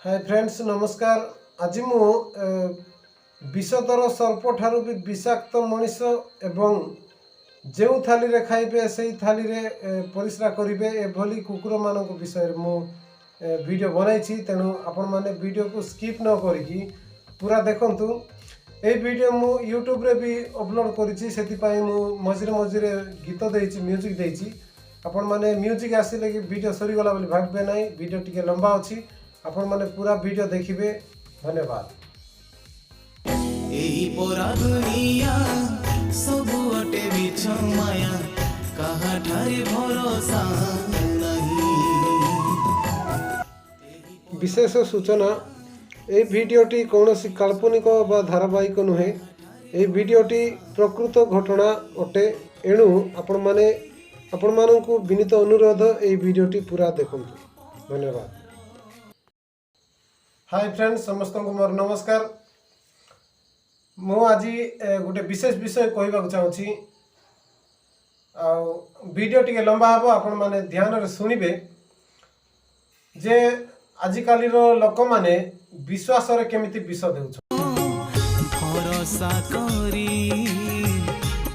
Hi friends नमस्कार। आज मु विषधर सर्प ठारू भी विषाक्त मनीष एवं जो थाली रे खाइबे से थाली रे परिश्रा करिवे एभली कुकुर मानक विषय मु वीडियो बनाई। तेणु आपण माने वीडियो को स्किप न करिकी पूरा देखंतु। ए वीडियो मु यूट्यूब रे भी अपलोड करिछि, सेति पई मु मझिरे मझिरे गीत देइछि, म्यूजिक देइछि। आपण माने म्यूजिक आसिले कि वीडियो सरी गला बोली भागबे नाही। वीडियो टिके लंबा अछि, आपण माने पूरा वीडियो देखिबे। धन्यवाद। एही पोरा दुनिया सब अटे बिछ माया कहा ठारे भरोसा नहीं। विशेष सूचना, ए वीडियोटी कौनसी काल्पनिक व धारावाहिक नुहे। ए वीडियोटी प्रकृत घटना अटे। एणु आपण मानकु विनीत अनुरोध ए वीडियोटी पूरा देखंतु। धन्यवाद। हाय फ्रेंड्स समस्त को मोर नमस्कार। मु आज गोटे विशेष विषय कहवाक चाहूँगी। वीडियो टिके लंबा हम, आपण माने ध्यान रे सुनिबे जे आजिकाली लोक माने विश्वास रे केमिति विष देउछ। भरोसा करी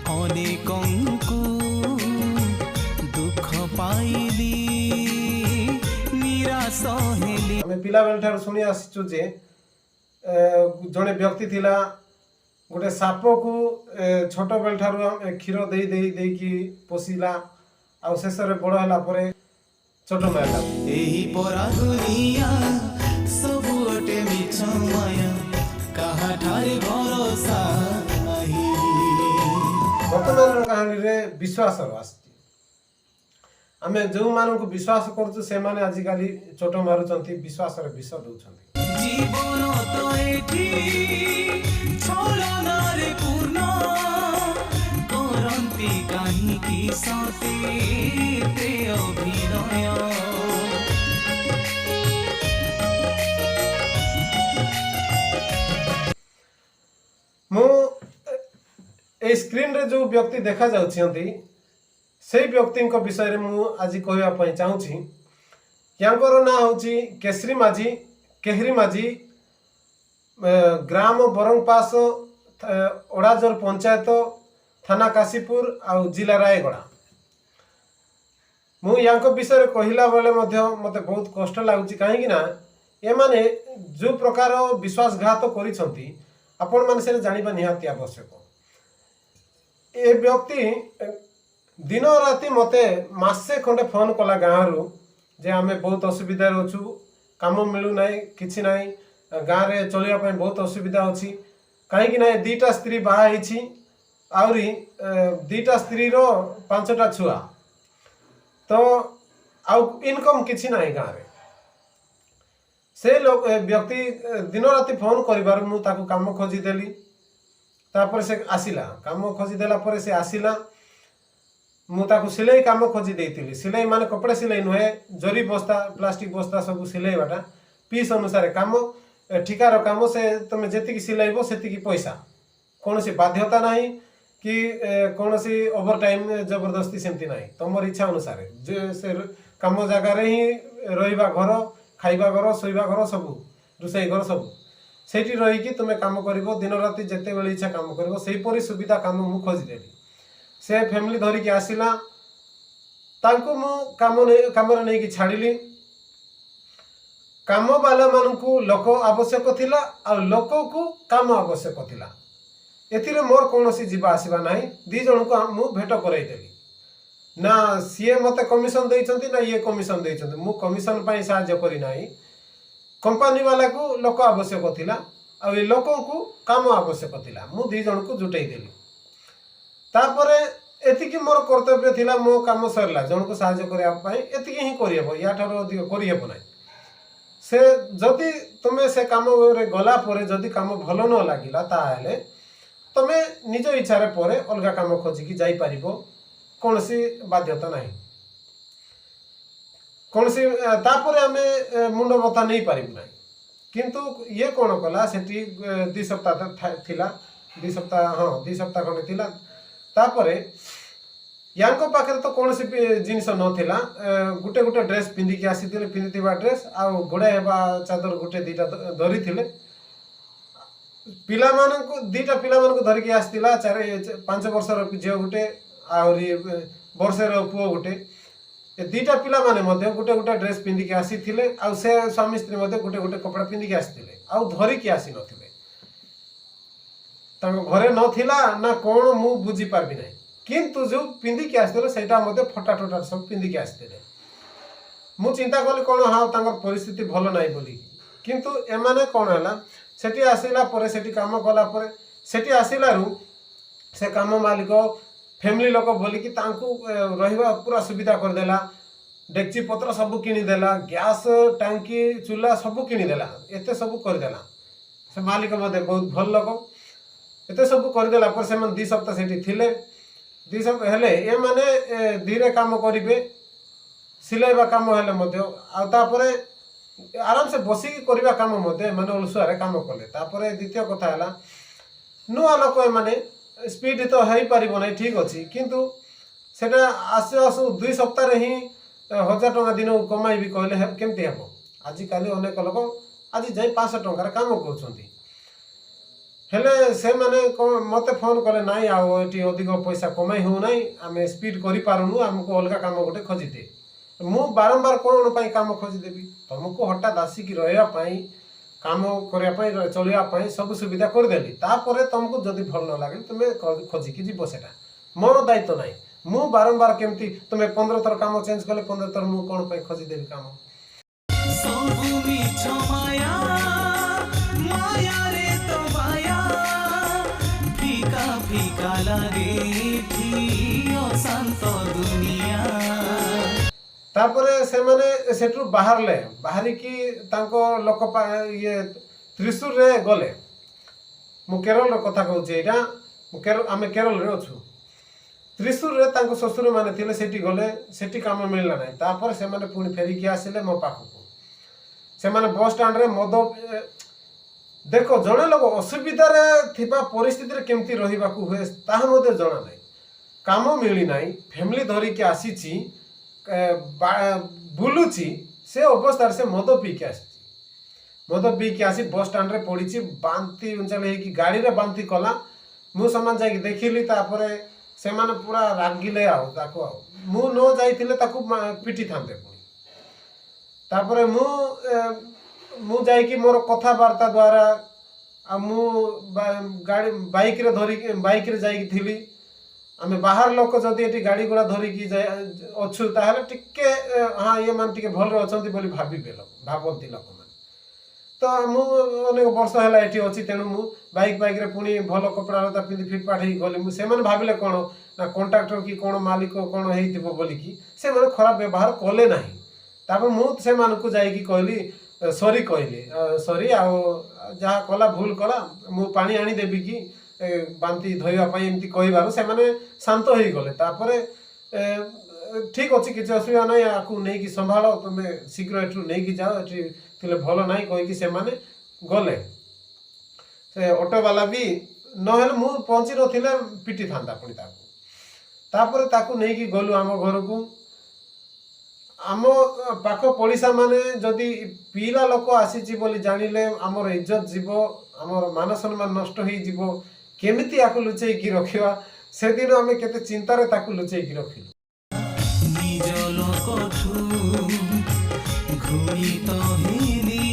अनेकंकु दुख पाइली निराश हेली। आमे पिला बेल ठार सुनी आसिचु जे जने व्यक्ति थिला गोटे साप को छोट बेल ठार क्षीर दे दे दे की पोसिला आ शेष रे बड़ होला परे छोट मारला। एही पोरा दुनिया सब अटे मिछ माया कहा ठारे भरोसा नहीं। वर्तमान कहानी रे विश्वास आसती। आमे जो मानन को विश्वास करछु से माने आजिकाली छोट मारुचंती, विश्वास रे विष दउछंती। जीवन तो एठी छलना रे पूर्ण करंती काहे की सते ते अभिनय। मु ए स्क्रीन रे जो व्यक्ति देखा जाउछंती से व्यक्ति विषय रे मु आज कहवा पई चाहूची। यांकर ना होची केसरी माझी, केहरी माझी, ग्राम बरंगपास, ओडाजर पंचायत, थाना काशीपुर आउ जिला रायगढ़। मु यांको विषय रे कहिला बेले मते बहुत कष्ट लागुची। काहे ना ए माने जो प्रकार विश्वासघात करिसंती आपण माने से जानिबा निहाती आवश्यक। ए व्यक्ति दिन राति मते मासे खंडे फोन कला गाँव जे आमे बहुत असुविधा अच्छु, काम मिलू नाई, किछि नाई, गाँव रे चलिया पई बहुत असुविधा अछि। काहे ना दीटा स्त्री बाहा हिछि, आउरी दीटा स्त्री रो 5टा छुआ, तो आउ इनकम किछि नाई गाँव रे। से लोग व्यक्ति दिन राति फोन करिबार मु ताकू काम खोजी देली। तापर से आसिला, काम खोजी देला परे से आसिला। मु ताकू सिलाई काम खोजी देइतिली। सिलाई माने कपड़े सिलाई नुहे, जरी बस्ता, प्लास्टिक बस्ता सब सिलाई बाटा पीस अनुसार काम, ठिकार काम। से तुम जेतिकी सिलाइबो सेतिकी पैसा, कौनसी बाध्यता नहीं कि कौनसी ओवर टाइम जबरदस्ती सेमती नहीं। तुमर इच्छा अनुसार जे से काम जगह रे ही रहिबा घर, खाइबा घर, सोइबा घर, सब रुसई घर सब सेठी रही कि तुम काम करिवो। दिन राति जेते बेले इच्छा काम करिवो, सेही परि सुविधा काम मु खोजी देली। से फैमिली धरिकी आसिला, तांको मु काम नहीं कि छाड़िली। काम वाला मानकु लोक आवश्यक थिला आ लोक को काम आवश्यक थिला। एथिरे मोर कोनोसी जीवा आसीबा नाही। दी जण को मु भेट कराई देली ना। सीए मते कमिशन देइचंती ना ये कमिशन देइचंती। मु कमिशन पई सहाय्य करी नाही। कंपनी वाला को लोक आवश्यक थिला आ ए लोक को काम आवश्यक थिला। मु दी जण को जुटाई देली। तापरे एतिकी मोर कर्तव्य थिला। मो काम सरला, जण को सहाय्य करिया पई एतिकी ही करियबो, या ठारो अधिक करियबो नाही। से जदि तुमे से काम रे गला परे जदि काम भलो न लागिला ताहेले तुमे निज इच्छा रे परे अलगा काम खोजी की जाई परिबो, कोनसी बाध्यता नाही। कोनसी तापरे हमें मुंड बता नहीं पारिबु नाही। किंतु ये कोन कला सेठी 2 सप्ताह थिला, 2 सप्ताह, हां 2 सप्ताह खंडे थिला। तापरे याଙ୍କ पाखे तो कौन सी जिनस नथिला गुटे गुटे ड्रेस पिंधिकी आसीथिले पिंधिथिबा ड्रेस आ घोड़ा हेबा चादर गुटे दीटा धरी थिले पिलामानंकु दीटा पिलामानंकु धरिकी आसीथिला 4-5 वर्षर झियो गुटे आउरी वर्षर पुओ गुटे ए दीटा पिला माने मध्य गुटे गुटे ड्रेस पिंधिकी आसीथिले आ से स्वामी स्त्री मध्य गुटे गुटे कपड़ा पिंधिकी आसीथिले आ धरिकी आसी नथिले तांको घरे नथिला ना कोन मु बुझी पारबी नै किंतु जो पिंधिकी आसीथिले सेटा मध्य फटा टोटा सब पिंधिकी आसीथिले मु चिंता कली कोन हा तांकर परिस्थिति भलो नै बोली किंतु एमाने कोन हला सेठी आसीला परे सेठी काम कला परे सेठी आसीलारु से काम मालिक फैमिली लोक बोलिकी तांकु रहिबा पूरा सुविधा कर देला डेक्ची पत्र सब किनी देला गैस टांकी चूल्हा सब किनी देला एते सब कर देला से मालिक मते बहुत भल लोक एते सब कर देला पर से मन 2 सप्ताह सेठी थिले 2 सप्ताह हेले ए माने धीरे काम करिवे सिलाइबा काम हेले मते आ तापरे आराम से बसी करबा काम मते माने अलसुआरे काम कले तापरे द्वितीय कथा हला नुआ लोक माने स्पीड तो है पारिबो नै ठीक अछि किंतु सेटा आसु आसु 2 सप्ताह रे ही 1000 टका दिन कमाई भी कहले केमति हेबो आजि काली अनेक लोक आजि जाई 500 टका काम करछंती हेले से माने मते फोन करे नाई आ एटी अधिक पैसा कमाई हो नै आमे स्पीड करि पारुनु हमको अलगा काम गोटे खोजि दे मु बारंबार कोन पई काम खोजि देबी तुमको हठात आसी की रहया पई काम करया पई चलिया पई सब सुविधा कर देली तापरे तुमको जदी भल न लागे तुमे खोजि की जीवो सेटा मोर दायित्व नै मु बारंबार केमती तुमे 15 थर काम चेंज करले 15 थर मु कोन पई खोजि देबी काम सबु मिछ माया माया रे तो माया फीका फीका लागे अशांत दुनिया तापरे से माने सेठु बाहरी की तांको लोक ये त्रिशूर रे गले मु केरल रो कथा कहूची एटा मु केरल आमे केरल रे अछु त्रिशूर रे तांको ससुर माने थिले सेठी गले सेठी काम मिलला नै तापर से माने पुनी फेरी की आसिले मो पाखको से माने बस स्टैंड रे मद देखो जणे लोक असुविधा रे थिबा परिस्थिति रे केमती रहिबा को हुए ताहा मते जणा नै काम मिली नै फैमिली धरी के आसीची बुलुची से अवस्था से मद पी के आसी मद पी के आसी बस स्टैंड रे पड़ी बांती उंचाले कि गाड़ी रे बांती कला मु समान जाई देखिली तापरे से माने पूरा रागिले आउ ताको आउ मु न जाईथिले ताको पिटी थांते पुनी तापरे मु जाई कि मोर कथा वार्ता द्वारा आ मु गाड़ी बाइक रे धरी बाइक रे जाई थिली आमे बाहर लोक जदि एटी गाड़ी गुड़ा धरिकी अच्छु ताहले टिके हाँ ये मान टिके भल अछंती बोली भाबिबे लोक भाबंती लोक मान तो मु अनेक वर्ष हैला एटी अछि तेनु मु बाइक रे पुनी भल कपड़ा लता पिंदी फिट पाठ ही गली मु से माने भाबिले कोन ना कॉन्ट्रैक्टर की कोन मालिक कोन हेइतिबो बोली की से माने खराब व्यवहार कले नाही तापर मु से मान को जाई की कहली सॉरी कहली सॉरी आ जहा कला भूल कला मु पानी आनी देबी की बांती धोइबा पई एमती कहिबारो से माने शांत होई गले तापरे ठीक अछि किछ असुविधा नै आकु नै कि संभालो तुमे शीघ्र एठु नै कि जाओ एठी थिले भलो नै कहि कि से माने गले से ऑटो वाला भी नहल मु पहुंची नथिले पिटी थांदा पुनी तापरे ताकु नै कि गलु आम घर को आम पाख पड़िसा माने जदि पीला लोक आसी बोली जानिले आमर इज्जत जीवो आमर मान सम्मान नष्ट होई जीवो केमिति आकु लुचै की रखिवा से दिन आमे केते चिंता रे ताकु लुचै की रखिलु निज लोकठु घुई तो हेली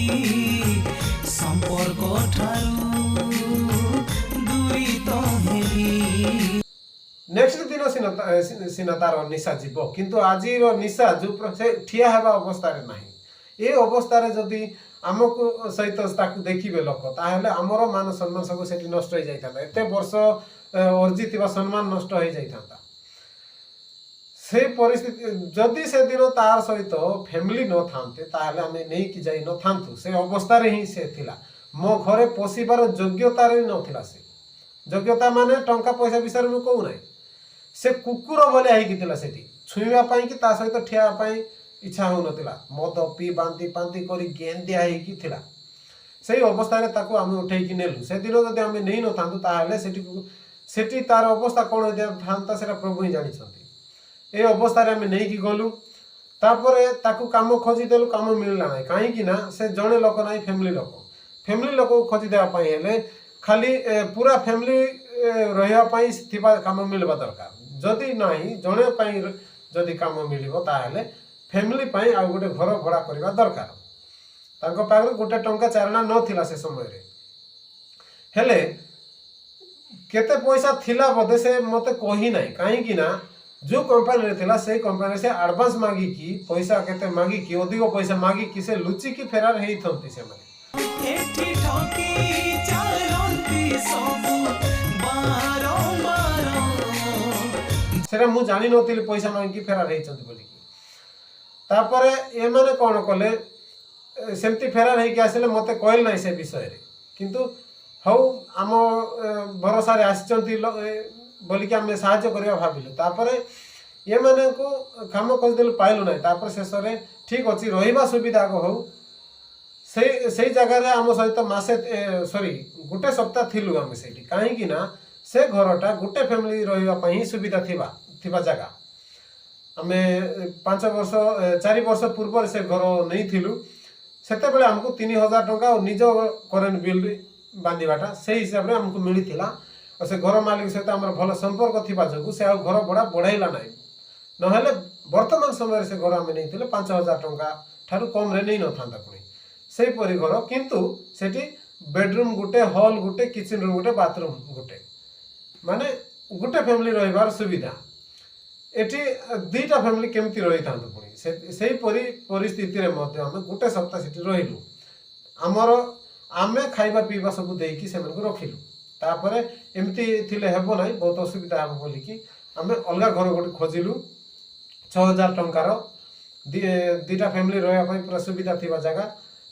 संपर्क ठारू दूरी तो हेली नेक्स्ट दिन सिना तार निशा जीव किंतु आजी रो निशा जो से ठिया हेबा अवस्था रे नाही ए अवस्था रे जदी आमको सहित ताकु देखिबे लोक ताहले हमरो मान सम्मान सब सेठी नष्ट हो जाइता एते वर्ष अर्जित सम्मान नष्ट हो जाइता से परिस्थिति जदि से दिन तार सहित फैमिली न थांते ताहले हमें नहीं कि जाई न थांतु से अवस्था रे ही से थिला मो घरे पोसीबार योग्यता रे नथिला से योग्यता माने टंका पैसा विषय में कहू ना से कुकुर भले आई थिला सेठी छुईबा पई कि ता सहित ठिया पई इच्छा हो नथिला मद पी बांती पांती करी गेंदिया ही थिला सेही अवस्था रे ताको हम उठै कि नेलु से दिन जदि हम नै न थांतु ताहले सेठी तार अवस्था कोन थांता सेटा प्रभु ही जानि छथि ए अवस्था आम नहीं गलु तापर ताकू काम खोजिदेलु काम मिलला ना कहीं से जड़े लोक ना फैमिली लोक खोजी देवाई हेले खाली पूरा फैमिली रहा काम मिलवा दरकार जदि ना जड़े जदि काम मिल फैमिली आ गोटे घर भड़ा करवा दरकार तांको पाखरे गोटे टंका चारणा नथिला से समय रे हेले केते पैसा थिला बोधे से मते कही नाही कहीं जो कंपनी रे थिला से कंपनी से एडवांस मागी की पैसा केते मागी की अधिक पैसा मागी की से लुचि की फेरार हेई थंती से माने एठी ठकी चलंती सबु बारंबार सेरा मु जानि नथिली पैसा मागी की फेरार हेई चंती बोली तापर ए माने कोन कले सेमती फेरार हेई के आसिले मते कहल नाही से विषय रे किंतु हौ आम भरोसा रे आसिचंती बोलिकी आम साहाଯ୍य करवा भाविलु तापर ये माने को काम खोजदेलु पाइलु ना तापर शेष रे ठीक अच्छी रहिबा सुविधा को हौ से जगह आम सहित मासे सॉरी गोटे सप्ताह थिलु आम सेठी कहीं से घरटा गोटे फैमिली रहिबा ही सुविधा थिबा जगह आम 5 वर्ष 4 वर्ष पूर्व से घर नहीं थिलु सेते बेले हमको 3000 टंका और निज करेंट बिल बांधिबाटा से हिसाब से हमको मिली और से घर मालिक सहित आम भल संपर्क थिबा जगु से घर भड़ा बढ़ाइला ना नहेले वर्तमान समय से घर आम नहीं 5000 टंका ठारू कम रे नहीं नथा पुणी से परी घर किंतु सेठी बेडरूम गुटे हॉल गुटे किचन रूम गुटे बाथरूम गुटे माने गुटे फैमिली रहिबार सुविधा एठी दुईटा फैमिली केमती रही था पुणी से परिस्थिति रे मध्य आम गोटे सप्ताह सेठी रहिलु आमर आमे खाइबा पीवा सब देकी से रखिलु तापर एमती थिले हेबो नाही बहुत असुविधा हेबो बोलिकी आमे अलगा घर गोटे खोजिलु 6000 टंकार दीटा फैमिली रहा पूरा सुविधा थिबा जगह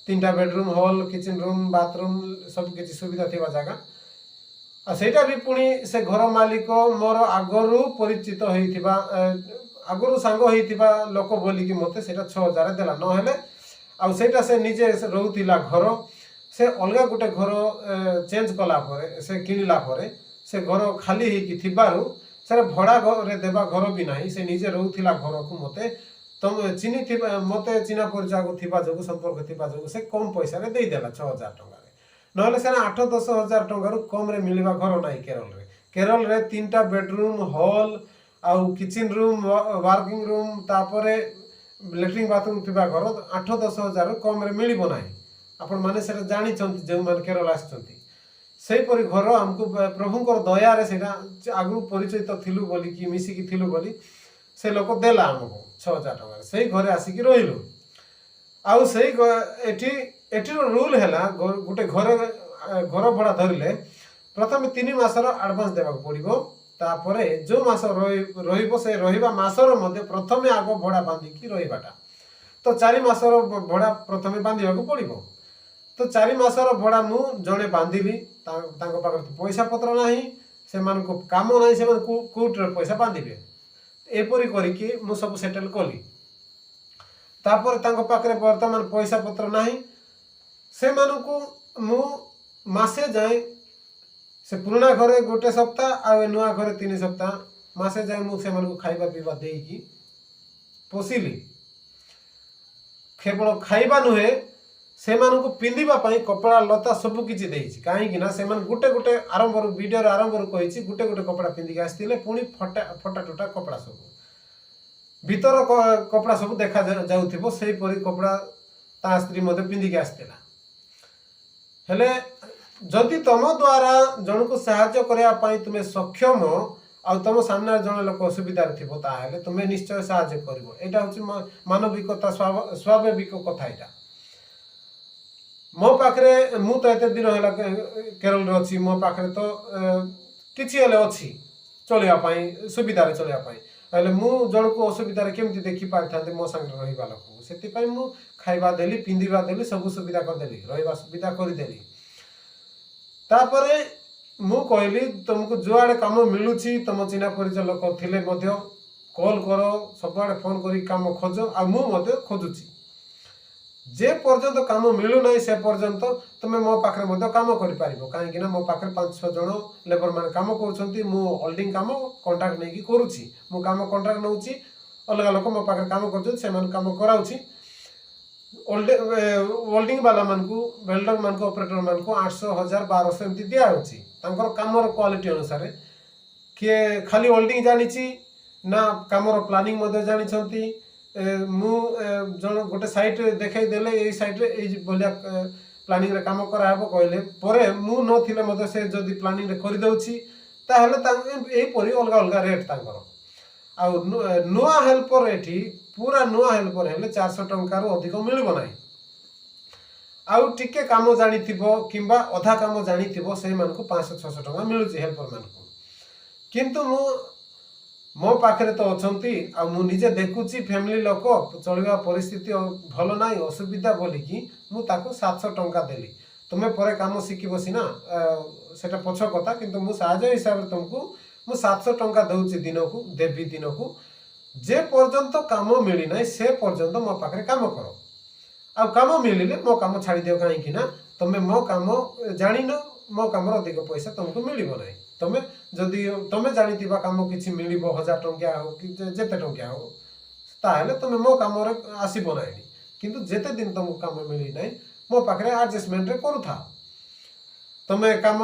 3टा bedroom hall kitchen room bathroom सब किसी सुविधा थिबा जगह सेटा भी पुणी से घर मालिक मोर आगरू परिचित होइथिबा आगरू सांग होइथिबा लोक बोलिकी मते सेटा 6000 देला न हेले आ सेटा से निजे रहउतिला घर से अलगा गोटे घर चेंज कला परे से किनिला परे से घर खाली होइकी थिबारु से भड़ा घर देवा घर भी नाही से निजे रहउतिला घर को मते तुम चिनी थिबा मते चिना परिचय को थिबा जगु संपर्क थिबा जगु से कम पैसा रे देई देला 6000 टंका रे नहले से 8-10 हजार टंका रु कम रे मिलवा घर नाही केरल रे 3टा बेडरूम हॉल आउ किचन रूम वर्किंग रूम तापरे लैट्रिन बाथरूम थिबा घर 8-10 हजार कम रे मिलिबो नाही आपण माने से जानी चंती जे मान केरल आछंती सेही परि घर हमको प्रभुंकर दया रे सेटा आगु परिचित थिलु बोली कि मिसी की थिलु बोली से लोक देला हमको 6000 टका सेही घरे आसी की रहिलु आउ सेही एठी रूल हैला गोटे घर भड़ा धरिले प्रथम 3 मासर एडवांस देबा पड़िबो तापरे जो मास रहिबो से रहिबा मासर मध्ये प्रथमे आगो भड़ा बांधी की रहिबाटा तो 4 मासर भड़ा प्रथमे बांधिबा को पड़िबो तो 4 मासर भड़ा मु जणे बांधिली तांको पाकर पैसा पत्र नाही से मान को काम नाही से मान कोर्ट रे पैसा बांधिबे एपरी करी कि मु सब सेटल कली तापर तांको पाकर वर्तमान पैसा पत्र नाही से मान को मु मासे जाए से पुराना घरे गोटे सप्ताह आ नुआ घरे 3 सप्ताह मासे जाए मु से मान को खाइबा पीबा देकी पोसिली केवल खाइबा नुहे से मान को पिंधिबा पई कपड़ा लता सब किछि देछि काहे कि ना से मान गुटे गुटे आरंभ वीडियो आरंभ कहिछि गुटे गुटे कपड़ा पिंधि के आस्तिले पुनी फटा टोटा कपड़ा सब भीतर कपड़ा सब देखा जाउथिबो सेही परी कपड़ा ता स्त्री मध्ये पिंधि के आस्तिला हेले जदि तुम द्वारा जन को साहाय्य करया पई तुमे सक्षम आ तुम सामने जन लोक असुविधा थिबो ताहेले तुमे निश्चय साहाय्य करबो एटा होछि मानविकता स्वाभाविक कथा एटा मो पाखरे मु तो एते दिन होला केरल रे अछि मो पाखरे तो किछि हेले अछि चलिया पई सुविधा रे चलिया पई हेले मु जन को असुविधा रे केमति देखि पारथांते मो संग रहिबा लोक सेति पई मु खाइबा देली पिंदिबा देली सब सुविधा कर देली रहिबा सुविधा कर देली तापरे मु कहली तुमको जुआड़े काम मिलुची तुम चिन्हा परिचय लोक थिले मध्य कॉल करो सबआड़े फोन करी काम खोज आ मु मध्य खोजुची जे पर्यंत काम मिलु नहीं से पर्यंत तुम मो पाखरे मध्य काम करि पारिबो काहे कि ना मो पाखरे 5-6 जण लेबर मान काम करूछंती मु होल्डिंग काम कांट्रैक्ट नै कि करूची मु काम कांट्रैक्ट नउची अलग लोक मो पाखे काम कर काम कराऊँगी वेल्डिंग वाला मानू वेल्डर मान ऑपरेटर मान 800 1000 1200 एमती दिखाऊँगी कमर क्वालिटी अनुसार किए खाली वेल्डिंग जानी ना कमर प्लानिंग जानी मु जन गोटे साइट देखई देले ये साइट रे भलिया प्लानिंग रे काम कराहब कहले परे मु नथिले मते से जदी प्लानिंग रे करि दउछि ताहले एही परि अलग अलग रेट तांकर आ नुआ हेल्पर एठी पूरा नुआ हेल्पर हेले 400 टंका रु अधिक मिलबो नाही आउ टिके काम जानिथिबो किंबा अधा काम जानिथिबो से मानको 500 600 टंका मिलुछि हेल्पर मानको किंतु मो पाखे तो अच्छी आ मुझे देखुची फैमिली लोक चलवा परिस्थिति भल ना असुविधा बोलिकी मुझे 700 टंका देली तुम्हें पर कम शिखब सीना सेटा पछ कथा किंतु मु साहाय्य हिसाब से तुमको मु 700 टंका दूसरी दिन को देवी दिन को जे पर्यंत काम मिली ना से पर्यंत मो पाखे काम कर आ काम मिलिले मो काम छाड़ी दियो कहीं ना तुम्हें मो काम जान मो कम अधिक पैसा तुमको मिल ना तमें जदि तमें जानी कम किसी मिल 1000 टंकिया हो कि जेते टंकिया हो ताहले तुम मो कम आसब ना किंतु जेते दिन तुमको कम मिली ना मो पाखे एडजस्टमेंट करूथा तमें कम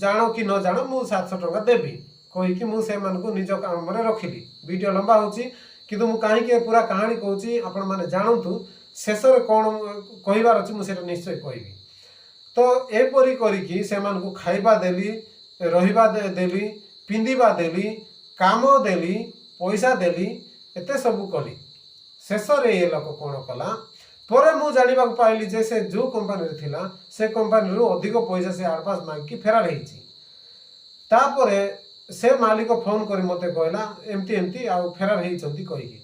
जान कि न जान मु 700 टंका देवी कहीकि मुझे निज कम रखिली वीडियो लंबा होची किंतु मु कहीं पूरा कहानी कहूँ आपण मैंने जानतु शेष कौन कहबार अच्छी मुझे निश्चय कहबी तो एपरी करी से खाइबा देली रहिबा देली पिंधिबा देली काम देली पैसा देली एते सब कली शेष रे ये लोक कौन कला पर मु जानिबा पाइली जे से जो कंपनी रे थिला से कंपनी रो अधिक पैसा से एडवांस मांगी फेरार हेची तापरे से मालिक फोन करी मते कहला एमती एमती आ फेरार हेचंती कहिकी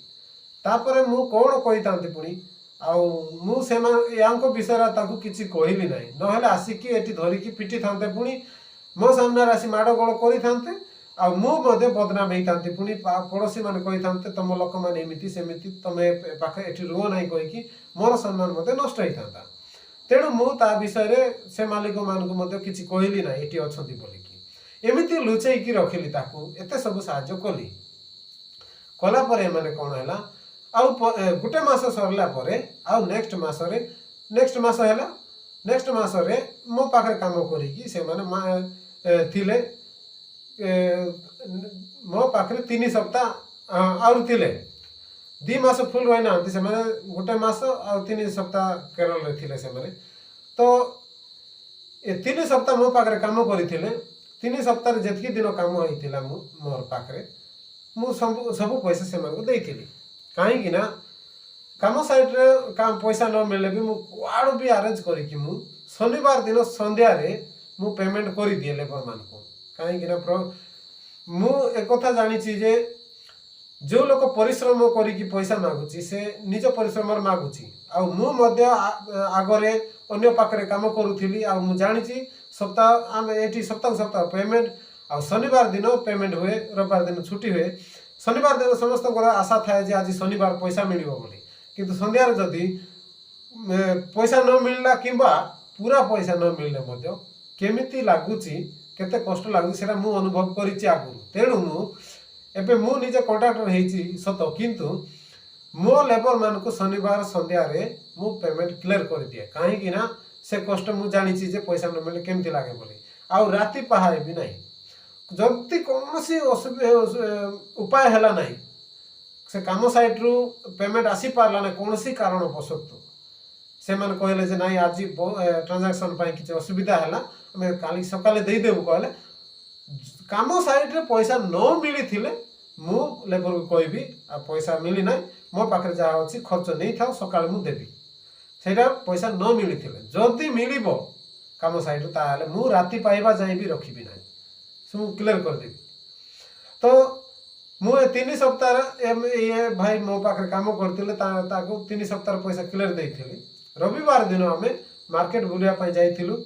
तापरे मु कौन कहितांती पुनी आउ मु से यांको विषय ताकू किछि कहली नाही नहेले आसिकी एटी धरिकी पिटी थांते पुनी मो सामने आसी माड़ गोल करि आ मु मधे बदनाम होता पुणी पड़ोशी मैंने कही था तुम लोक मैंने एमती सेमती तुम पाखे एटी रुह ना कहीकि मोर सम्मान मत नष्ट होता तेणु मुझे विषय से मालिक मानक किसी कहली ना ये अच्छा बोलिकी एमती लुचेकी रखिली एत सब साहाय्य कली कलापर एम कौन है आउ गोटे मस सरला आउ नेक्स्ट मस है नेक्स्ट मसरे मो पाखे काम करी थिले मो पाखे 3 सप्ताह आउर थिले 2 मास फुल रही ना से गोटे मस आ 3 सप्ताह केरल रे थिले से माने तो 3 सप्ताह मो पाखे काम करी 3 सप्ताह जितकी दिन काम होता मोर पाखे मु सब पैसा से देती कहीं ना काम साइड रे काम पैसा न मिले भी मुझे भी अरेंज करी मु शनिवार दिन संध्या रे मु पेमेंट कर दिए लेबर मान को कहीं मु एक कथा जानी जे जो लोग परिश्रम करी पैसा मागुची से निज परिश्रम मागुची आ मु मध्य आगरे अन्य पाखरे काम करूथली आ मु जानी सप्ताह आम ये सप्ताह सप्ताह पेमेंट आ शनिवार दिन पेमेंट हुए रविवार दिन छुट्टी हुए शनिवार दिन समस्त आशा थाए जे आज शनिवार पैसा मिलिबो बोली किंतु संध्यार जदि पैसा न मिलला किंबा पूरा पैसा न मिलले मध्य केमिति लागुची केते कष्ट लागुची सेटा मु अनुभव करिछि आगु तेणु मु एबे मु निजे कॉन्ट्रैक्टर हेछि सत किंतु मो लेबर मान को शनिवार संध्या रे मु पेमेंट क्लियर कर दिए कहीं ना से कष्ट मु जानिछि जे पैसा न मिले केमिति लागे बोली आ राति पहाड़े भी नहीं जदि कौन सी उपाय है ना से काम साइट रू पेमेंट आसी पारला ना कौन सी कारण बसत से मैंने कहले जे नाई आज ट्रांजैक्शन किसी असुविधा है आम काली सकाले देदेबू कहले काम साइट रे पैसा न मिली थिले मु लेबर को कहबी आ पैसा मिली ना मो पाखे जहाँ अच्छी खर्च नहीं था सकाले मु देबी सेटा पैसा न मिली थिले जदि मिलिबो काम साइट रू ताले मु राति पाइबा जाई भी रखिबी ना सब क्लियर कर देवी तो मुझे 3 सप्ताह ये भाई मो पाखे काम करते 3 सप्ताह पैसा क्लियर देती रविवार दिन आम मार्केट बुलाया जाइलु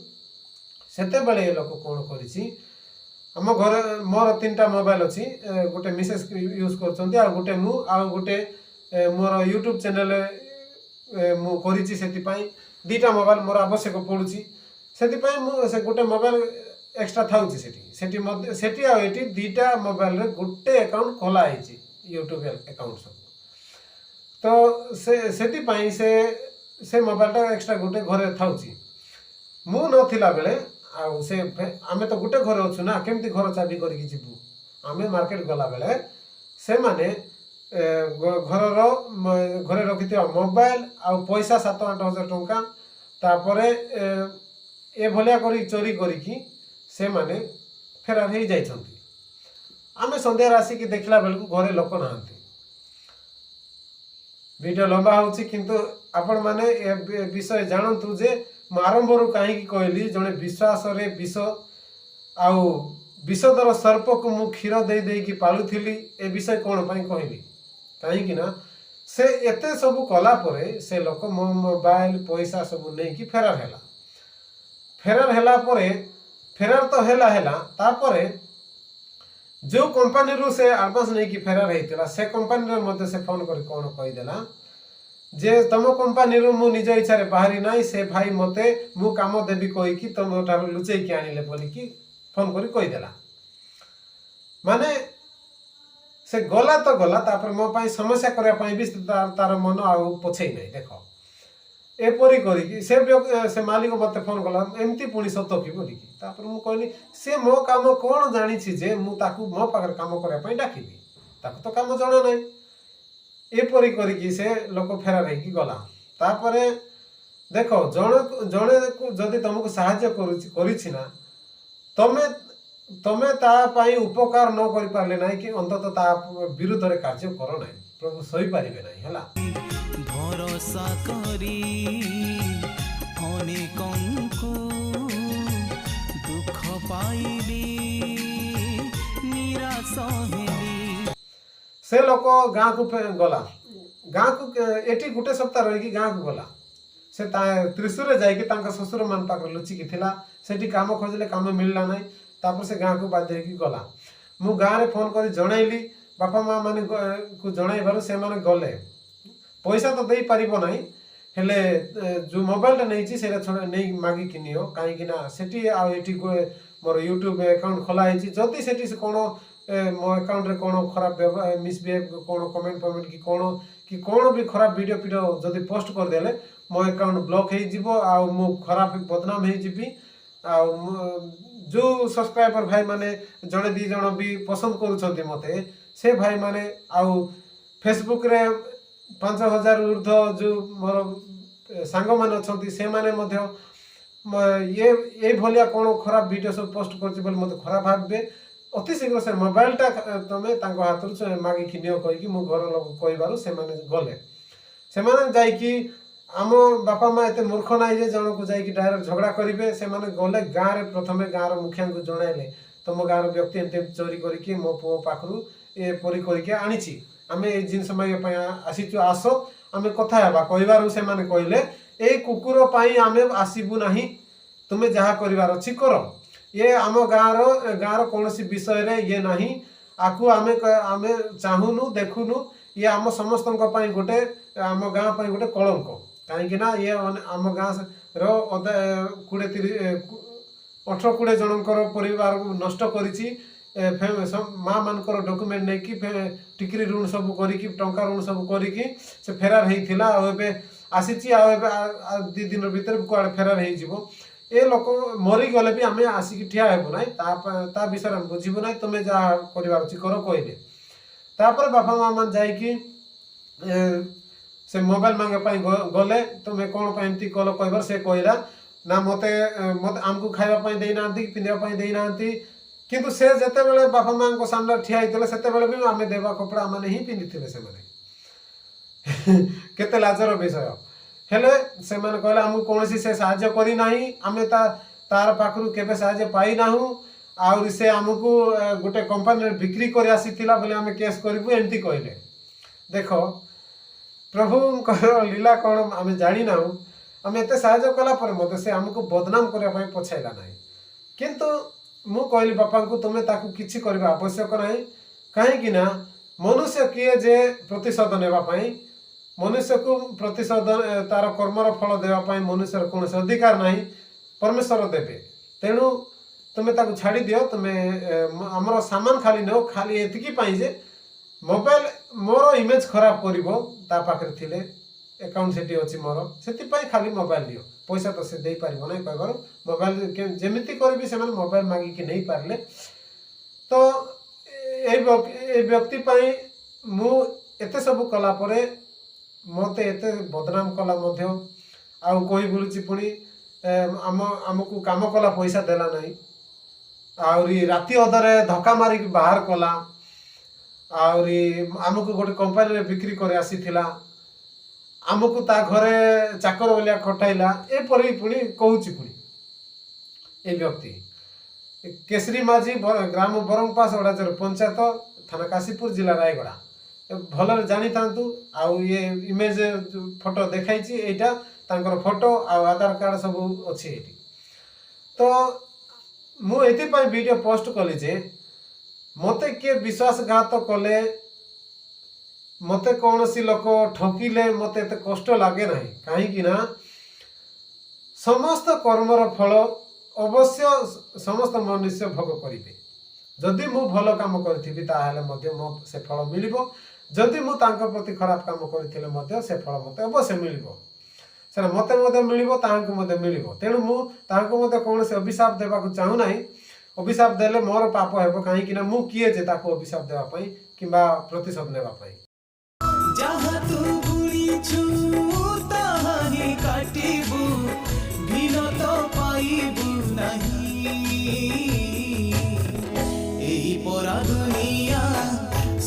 से लोक कौन करम घर मोर 3टा मोबाइल अच्छी गोटे मिसेस यूज कर गोटे मु गोटे मोर यूट्यूब चैनल मु करी से 2टा मोबाइल मोर आवश्यक पड़ुची से गोटे मोबाइल एक्स्ट्रा था सेठी 2टा मोबाइल रे गोटे अकाउंट खोला यूट्यूब अकाउंट सब तो ସେଥିପାଇଁ ସେ ମୋବାଇଲଟା ଏକ୍ସଟ୍ରା ଗୋଟେ ଘରେ ଥାଉଛି। ମୁଁ ନଥିଲା ବେଳେ ଆଉ ଆମେ ତ ଗୋଟେ ଘରେ ଅଛୁ ନା, କେମିତି ଘର ଚାବି କରିକି ଯିବୁ? ଆମେ ମାର୍କେଟ ଗଲାବେଳେ ସେମାନେ ଘରେ ରଖିଥିବା ମୋବାଇଲ ଆଉ ପଇସା 7-8 ହଜାର ଟଙ୍କା ତାପରେ ଏଭଳିଆ କରି ଚୋରି କରିକି ସେମାନେ ଫେରାର ହେଇଯାଇଛନ୍ତି। ଆମେ ସନ୍ଧ୍ୟାରେ ଆସିକି ଦେଖିଲା ବେଳକୁ ଘରେ ଲୋକ ନାହାନ୍ତି। ଭିଡ଼ିଓ ଲମ୍ବା ହେଉଛି, କିନ୍ତୁ ଆପଣମାନେ ଏ ବିଷୟ ଜାଣନ୍ତୁ ଯେ ମୁଁ ଆରମ୍ଭରୁ କାହିଁକି କହିଲି ଜଣେ ବିଶ୍ୱାସରେ ବିଷ ଆଉ ବିଷଧର ସର୍ପକୁ ମୁଁ କ୍ଷୀର ଦେଇକି ପାଳୁଥିଲି। ଏ ବିଷୟ କ'ଣ ପାଇଁ କହିଲି? କାହିଁକି ନା ସେ ଏତେ ସବୁ କଲା ପରେ ସେ ଲୋକ ମୋ ମୋବାଇଲ ପଇସା ସବୁ ନେଇକି ଫେରାର ହେଲା। ଫେରାର ହେଲା ପରେ ଫେରାର ତ ହେଲା ତାପରେ ଯେଉଁ କମ୍ପାନୀରୁ ସେ ଆଡ଼ଭାନ୍ସ ନେଇକି ଫେରାର ହେଇଥିଲା ସେ କମ୍ପାନୀରେ ମୋତେ ସେ ଫୋନ୍ କରି କ'ଣ କହିଦେଲା ଯେ ତମ କମ୍ପାନୀରୁ ମୁଁ ନିଜ ଇଚ୍ଛାରେ ବାହାରି ନାହିଁ, ସେ ଭାଇ ମୋତେ ମୁଁ କାମ ଦେବି କହିକି ତମ ଠାରୁ ଲୁଚେଇକି ଆଣିଲେ ବୋଲିକି ଫୋନ୍ କରି କହିଦେଲା। ମାନେ ସେ ଗଲା ତ ଗଲା, ତାପରେ ମୋ ପାଇଁ ସମସ୍ୟା କରିବା ପାଇଁ ବି ତାର ମନ ଆଉ ପଛେଇ ନାହିଁ। ଦେଖ ଏପରି କରିକି ସେ ମାଲିକ ମୋତେ ଫୋନ୍ କଲା, ଏମିତି ପୁଣି ସତ କି ବୋଲିକି। ତାପରେ ମୁଁ କହିଲି ସେ ମୋ କାମ କ'ଣ ଜାଣିଛି ଯେ ମୁଁ ତାକୁ ମୋ ପାଖରେ କାମ କରିବା ପାଇଁ ଡାକିବି? ତାକୁ ତ କାମ ଜଣା ନାହିଁ। ଏପରି କରିକି ସେ ଲୋକ ଫେରାର ହେଇକି ଗଲା। ତାପରେ ଦେଖ ଜଣେ ଯଦି ତମକୁ ସାହାଯ୍ୟ କରିଛି ନା, ତମେ ତା ପାଇଁ ଉପକାର ନ କରିପାରିଲେ ନାହିଁ କି ଅନ୍ତତଃ ତା ବିରୁଦ୍ଧରେ କାର୍ଯ୍ୟ କର ନାହିଁ, ପ୍ରଭୁ ସହିପାରିବେ ନାହିଁ। ହେଲା, ଭରସା କରି ଅନେକଙ୍କୁ ଦୁଃଖ ପାଇଲି, ନିରାଶ ହେଲି। ସେ ଲୋକ ଗାଁକୁ ଗଲା, ଗାଁକୁ ଏଠି ଗୋଟେ ସପ୍ତାହ ରହିକି ଗାଁକୁ ଗଲା। ସେ ତ୍ରିଶୂରରେ ଯାଇକି ତାଙ୍କ ଶ୍ୱଶୁର ମାନ ପାଖରେ ଲୁଚିକି ଥିଲା। ସେଠି କାମ ଖୋଜିଲେ କାମ ମିଳିଲା ନାହିଁ। ତାପରେ ସେ ଗାଁକୁ ବାଧ୍ୟ ହେଇକି ଗଲା। ମୁଁ ଗାଁରେ ଫୋନ୍ କରି ଜଣାଇଲି, ବାପା ମା ମାନଙ୍କୁ ଜଣାଇବାରୁ ସେମାନେ ଗଲେ। ପଇସା ତ ଦେଇପାରିବ ନାହିଁ, ହେଲେ ଯେଉଁ ମୋବାଇଲଟା ନେଇଛି ସେଇଟା ନେଇ ମାଗିକି ନିଅ, କାହିଁକି ନା ସେଠି ଆଉ ଏଠି ମୋର ୟୁଟ୍ୟୁବ ଆକାଉଣ୍ଟ ଖୋଲା ହେଇଛି। ଯଦି ସେଠି ସେ କ'ଣ ମୋ ଆକାଉଣ୍ଟରେ କ'ଣ ଖରାପ ମିସବିହେଭ୍ କ'ଣ କମେଣ୍ଟ କି କ'ଣ ବି ଖରାପ ଭିଡ଼ିଓ ଯଦି ପୋଷ୍ଟ କରିଦେଲେ ମୋ ଆକାଉଣ୍ଟ ବ୍ଲକ୍ ହେଇଯିବ ଆଉ ମୁଁ ଖରାପ ବଦନାମ ହେଇଯିବି। ଆଉ ଯେଉଁ ସବସ୍କ୍ରାଇବର ଭାଇମାନେ ଜଣେ ଦୁଇ ଜଣ ବି ପସନ୍ଦ କରୁଛନ୍ତି ମୋତେ, ସେ ଭାଇମାନେ ଆଉ ଫେସବୁକରେ 5,000 ଉର୍ଦ୍ଧ୍ୱ ଯେଉଁ ମୋର ସାଙ୍ଗମାନେ ଅଛନ୍ତି ସେମାନେ ମଧ୍ୟ ଏଇଭଳିଆ କ'ଣ ଖରାପ ଭିଡ଼ିଓ ସବୁ ପୋଷ୍ଟ କରୁଛି ବୋଲି ମୋତେ ଖରାପ ଭାବିବେ। ଅତି ଶୀଘ୍ର ସେ ମୋବାଇଲଟା ତମେ ତାଙ୍କ ହାତରୁ ମାଗିକି ନିଅ କହିକି ମୁଁ ଘର ଲୋକ କହିବାରୁ ସେମାନେ ଗଲେ। ସେମାନେ ଯାଇକି ଆମ ବାପା ମା ଏତେ ମୂର୍ଖ ନାହିଁ ଯେ ଜଣକୁ ଯାଇକି ଡାଇରେକ୍ଟ ଝଗଡ଼ା କରିବେ। ସେମାନେ ଗଲେ ଗାଁରେ, ପ୍ରଥମେ ଗାଁର ମୁଖିଆଙ୍କୁ ଜଣାଇଲେ ତମ ଗାଁର ବ୍ୟକ୍ତି ଏମିତି ଚୋରି କରିକି ମୋ ପୁଅ ପାଖରୁ ଏପରି କରିକି ଆଣିଛି, ଆମେ ଏଇ ଜିନିଷ ମାଗିବା ପାଇଁ ଆସିଛୁ, ଆସ ଆମେ କଥା ହେବା କହିବାରୁ ସେମାନେ କହିଲେ ଏଇ କୁକୁର ପାଇଁ ଆମେ ଆସିବୁ ନାହିଁ, ତୁମେ ଯାହା କରିବାର ଅଛି କର। ଇଏ ଆମ ଗାଁର କୌଣସି ବିଷୟରେ ଇଏ ନାହିଁ, ଆକୁ ଆମେ ଚାହୁଁନୁ ଦେଖୁନୁ, ଇଏ ଆମ ସମସ୍ତଙ୍କ ପାଇଁ ଆମ ଗାଁ ପାଇଁ ଗୋଟେ କଳଙ୍କ। କାହିଁକି ନା ଇଏ ଆମ ଗାଁର 18-20 ଜଣଙ୍କର ପରିବାରକୁ ନଷ୍ଟ କରିଛି। ମା ମାନଙ୍କର ଡକୁମେଣ୍ଟ ନେଇକି ଟିକିରି ଋଣ ସବୁ କରିକି, ଟଙ୍କା ଋଣ ସବୁ କରିକି ସେ ଫେରାର ହେଇଥିଲା। ଆଉ ଏବେ ଆସିଛି, ଆଉ ଏବେ 2 ଦିନ ଭିତରେ କୁଆଡ଼େ ଫେରାର ହେଇଯିବ। ଏ ଲୋକ ମରିଗଲେ ବି ଆମେ ଆସିକି ଠିଆ ହେବୁ ନାହିଁ, ତା ବିଷୟରେ ଆମେ ବୁଝିବୁ ନାହିଁ, ତୁମେ ଯାହା କରିବାର ଅଛି କର କହିଲେ। ତାପରେ ବାପା ମା ମାନେ ଯାଇକି ସେ ମୋବାଇଲ ମାଗିବା ପାଇଁ ଗଲେ। ତୁମେ କ'ଣ ପାଇଁ ଏମିତି କଲ କହିବାର ସେ କହିଲା ନା ମୋତେ ଆମକୁ ଖାଇବା ପାଇଁ ଦେଇନାହାନ୍ତି, ପିନ୍ଧିବା ପାଇଁ ଦେଇନାହାନ୍ତି। କିନ୍ତୁ ସେ ଯେତେବେଳେ ବାପା ମାଙ୍କ ସାମ୍ନାରେ ଠିଆ ହେଇଥିଲେ ସେତେବେଳେ ବି ଆମେ ଦେବା କପଡ଼ା ମାନେ ହିଁ ପିନ୍ଧିଥିଲେ ସେମାନେ। କେତେ ଲାଜର ବିଷୟ। ହେଲେ ସେମାନେ କହିଲେ ଆମକୁ କୌଣସି ସେ ସାହାଯ୍ୟ କରିନାହିଁ, ଆମେ ତାର ପାଖରୁ କେବେ ସାହାଯ୍ୟ ପାଇନାହୁଁ, ଆହୁରି ସେ ଆମକୁ ଗୋଟେ କମ୍ପାନୀରେ ବିକ୍ରି କରି ଆସିଥିଲା ବୋଲି ଆମେ କେସ୍ କରିବୁ, ଏମିତି କହିଲେ। ଦେଖ ପ୍ରଭୁଙ୍କର ଲୀଳା କ'ଣ ଆମେ ଜାଣିନାହୁଁ। ଆମେ ଏତେ ସାହାଯ୍ୟ କଲା ପରେ ମଧ୍ୟ ସେ ଆମକୁ ବଦନାମ କରିବା ପାଇଁ ପଛାଇଲା ନାହିଁ। କିନ୍ତୁ ମୁଁ କହିଲି ବାପାଙ୍କୁ ତୁମେ ତାକୁ କିଛି କରିବା ଆବଶ୍ୟକ ନାହିଁ, କାହିଁକି ନା ମନୁଷ୍ୟ କିଏ ଯେ ପ୍ରତିଶୋଧ ନେବା ପାଇଁ, ମନୁଷ୍ୟକୁ ପ୍ରତିଶୋଧ ତାର କର୍ମର ଫଳ ଦେବା ପାଇଁ ମନୁଷ୍ୟର କୌଣସି ଅଧିକାର ନାହିଁ, ପରମେଶ୍ୱର ଦେବେ। ତେଣୁ ତୁମେ ତାକୁ ଛାଡ଼ି ଦିଅ, ତୁମେ ଆମର ସାମାନ ଖାଲି ନେଉ, ଖାଲି ଏତିକି ପାଇଁ ଯେ मोबाइल मोर इमेज खराब करिवो ता पाखरे थिले अकाउंट सेठी अछि मोर सेति पई खाली मोबाइल दियो पैसा तो से देई पारिबो नै कहबार मोबाइल जेमिति करबी से मोबाइल मांगी कि नहीं पारले तो ए व्यक्ति पई मु एते सब कला परे मते एते बदनाम कला मध्य आउ कोई बुलुची पुणी आमको काम कला पैसा देला नहीं आउरी राति अधरे धक्का मारी बाहर कला आउरी आमको गोटे कंपनी में बिक्री करे आसीथिला आमको ता घरे चाकर बलिया खटाइला ए परी पुणी कहूची पुणी ए व्यक्ति केसरी माझी ग्राम बरंगपास ओडाचर पंचायत थाना काशीपुर जिला रायगड़ा भल जानी थांतु आउ ये इमेज फोटो देखाइछि एटा तांकर फोटो आ आधार कार्ड सब अछि एटी तो मु एति पई वीडियो पोस्ट कली जे मते के विश्वासघात कले मते कौन सी लोक ठकिले मते एते कष्ट लागे नाही काहे कि ना समस्त कर्मर फल अवश्य समस्त मनुष्य भोग करिवे जदि मु भल काम करथिबि ताहाले मध्य मो से फल मिलिबो जदि मु तांकर प्रति खराब काम करथिले मध्य से फल मते अवश्य मिलिबो सेना मते मते मिलिबो तांको मते मिलिबो तेनु मु तांको मते कौन से अभिशाप देबा को चाहू नाही अभिशाप देले मोर पाप हेबो काहे कि ना मु किए जे ताको अभिशाप देबा पई किबा प्रतिशोध नेबा पई जहाँ तू बुझिछु ताहा ही काटिबु भिन तो पाइबु नहीं एही परा दुनिया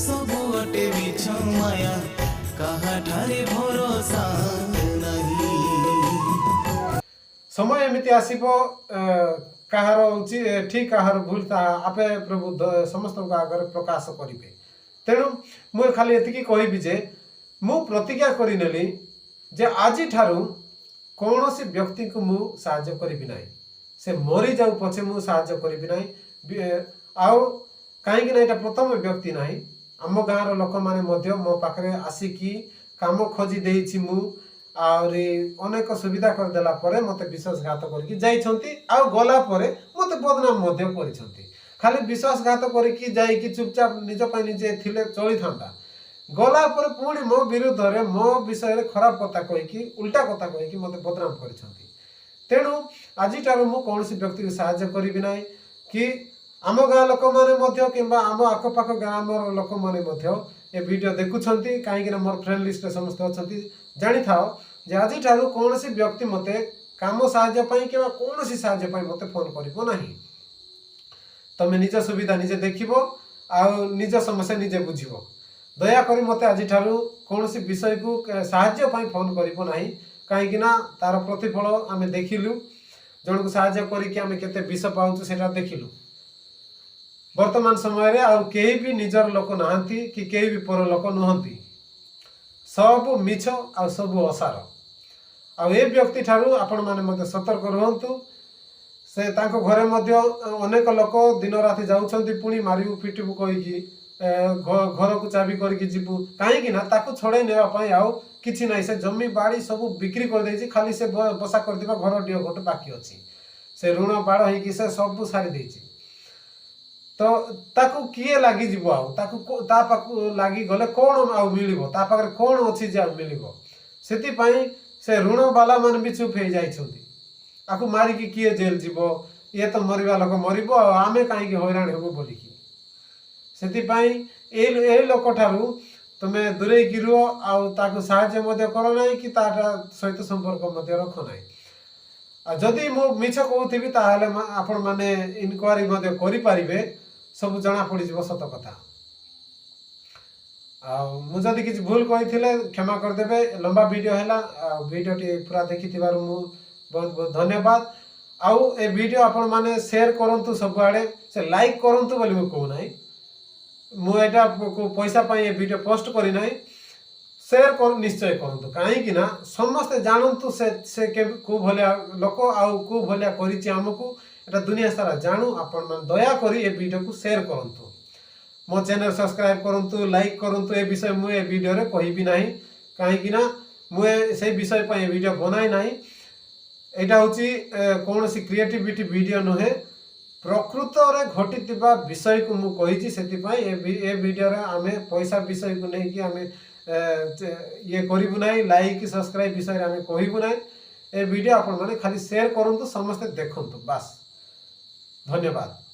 सब अटे मिछ माया कहा ठारे भरोसा नहीं समय एमिति आसीबो काहार उची ठीक काहार भूल ता आपे प्रभु समस्त को आगे प्रकाश करिवे तेणु मु खाली एतिकी कहबी जे मु प्रतिज्ञा करिनेली जे आजि ठारू कौनसी व्यक्ति को मु साहाय्य करिबि नाही से मरी जाऊ पछे मु साहाय्य करिबि नाही आउ काहेकि ना एटा प्रथम व्यक्ति नाही आम गाँव लोक माने मध्य मो पाखरे आसिकी काम खोजी देइछि मु आउरी अनेक सुविधा कर देला परे मते विश्वासघात करके जाइछंती आ गला परे मते बदनाम मध्य करिछंती खाली विश्वासघात करके जाइकी चुपचाप निज पय निजे थिले चली थांता गला पर पुणी मो विरुद्ध रे मो विषय रे खराब कथा कहिकी उल्टा कथा कहिकी मते बदनाम करिछंती तेणु आजि टारो मु कोनसी व्यक्ति को सहायता करिबि नाही कि आम गाँ लोक माने मध्य किंबा आम आखपाख ग्राम लोक माने मध्य ए वीडियो देखुछंती काहेकि ना मोर फ्रेंड लिस्ट रे समस्त अछंती जानि थाओ जे आजि ठारू कोनसी व्यक्ति मते काम सहायता पई किंबा कोनसी सहायता पई मते फोन करिवो नाही तमे निज सुविधा निजे देखिबो आ निज समस्या निजे बुझिबो दया करी मते आजि ठारू कोनसी विषय को सहायता पई फोन करिवो नाही काहे कि ना तार प्रतिफल आमे देखिलु जण को सहायता करी कि आमे केते विष पाउछु सेटा देखिलु वर्तमान समय रे आ केही भी निजर लोक नाहंती कि केही भी पर लोक नहंती सब मिछ आ सब असार आ ए व्यक्ति ठारू आपण माने मते सतर्क रहंतु से तांको घरे मध्य अनेक लोक दिन राति जाउछंती पुणी मारिबु पिटिबु कहिकी घर को चाबी करके जीवु कहीं ना ताकू छड़े नेवा पई आउ किछि नै से जमी बाड़ी सब बिक्री कर देछि खाली से बसा कर दिबा घर डियो गोटे बाकी अछि से ऋण बाड़ होई कि से सब सारी देछि तो ताकू किए लागी जीवो आउ ताकू ता पाकू लागी गले कोन आउ मिलिबो ता पाकर कोन अछि जे मिलिबो सेति पई से ऋण वाला मन भी चुप हे जाई छथि आकू मारी कि किए जेल जीवो ये तो मरिबा लोक मरिबो आमे काहे कि हैरान हेबो बोली कि सेति पई ए लोक ठारू तुमे दूरे गिरो आउ ताकू सहायता मध्य करो नाही कि ताटा सहित संपर्क मध्य रखो नाही आ जदि मो मिछ कहउथिबी ताहाले आपण माने इनक्वारी मध्य करि पारिबे सब जना पड़ी जीव सत कथा आ मु जदि किछ भूल कहिथिले क्षमा कर देबे लंबा वीडियो हैला वीडियो टी पूरा देखिथिबारु मु बहुत बहुत धन्यवाद आउ ए वीडियो आपण माने शेयर करंतु सब आडे से लाइक करंतु बोली मु कहू नाही मु एटा को पैसा पाई ए वीडियो पोस्ट करी नाही शेयर कर निश्चय करंतु काहे कि ना समस्त जानंतु से के को भलिया लोक आउ को भलिया करिछि हमकु एटा दुनिया सारा जानू आपण मन दया करी ए वीडियो को शेयर करंतु मो चैनल सब्सक्राइब करंतु लाइक करंतु ए विषय मु ए वीडियो रे कहिबी नाही काहे कि ना मु से विषय पई ए वीडियो बनाई नाही एटा होची कोनोसी क्रिएटिविटी वीडियो नहे प्रकृत रे घटी विषय को मु कही से वीडियो आम पैसा विषय को लेकिन आम ये करूँ ना लाइक सब्सक्राइब विषय आम कहूँ ना ए वीडियो आपण मैंने खाली शेयर करूँ समस्ते देखु बास धन्यवाद।